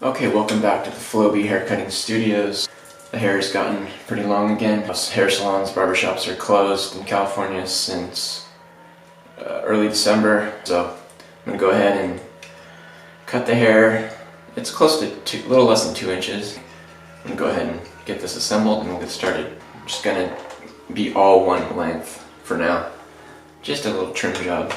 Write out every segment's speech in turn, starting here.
Okay, welcome back to the Flowbee Haircutting Studios. The hair has gotten pretty long again. Most hair salons, barbershops are closed in California since early December. So I'm going to go ahead and cut the hair. It's close to a little less than 2 inches. I'm going to go ahead and get this assembled and we'll get started. I'm just going to be all one length for now. Just a little trim job.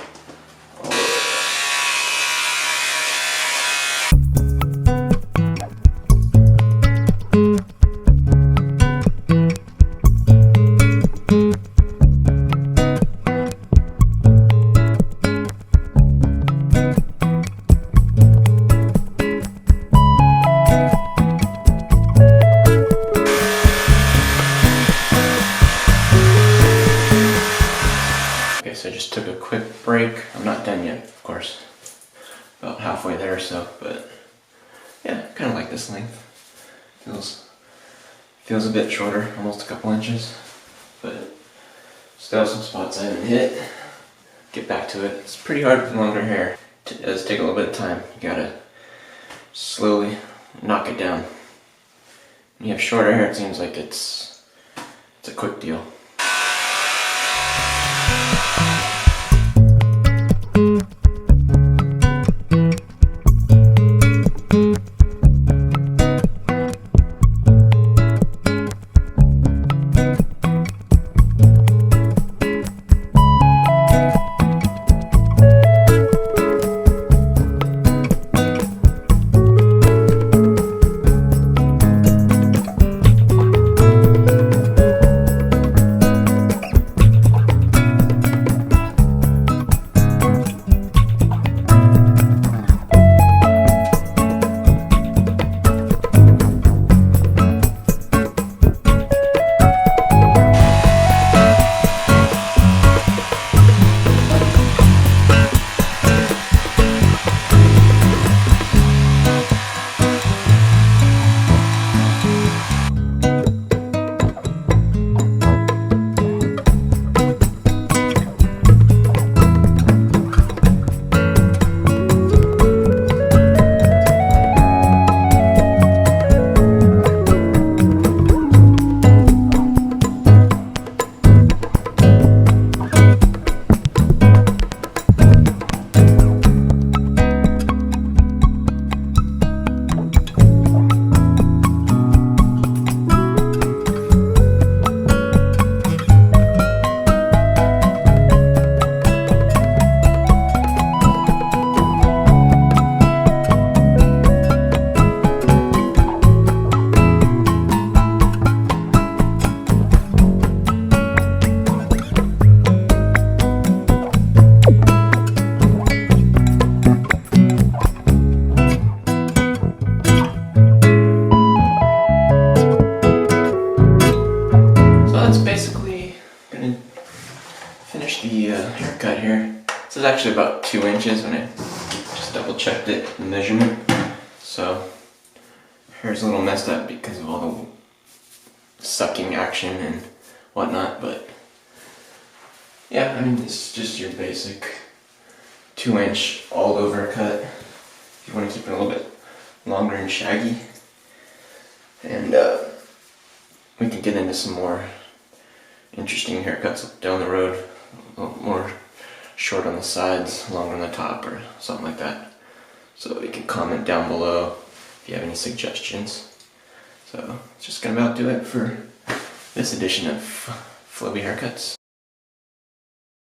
Okay, so I just took a quick break. I'm not done yet, of course. About halfway there or so, but yeah, kind of like this length. Feels a bit shorter, almost a couple inches, but still some spots I haven't hit. Get back to it. It's pretty hard with longer hair. It does take a little bit of time. You gotta slowly knock it down. When you have shorter hair, it seems like it's a quick deal. Finish the haircut here. This is actually about 2 inches when I just double checked it, the measurement. So hair's a little messed up because of all the sucking action and whatnot, but yeah, I mean, it's just your basic 2-inch all over cut. If you want to keep it a little bit longer and shaggy. And we can get into some more interesting haircuts down the road. A little more short on the sides, longer on the top, or something like that. So you can comment down below if you have any suggestions. So it's just gonna about do it for this edition of Flowbee Haircuts.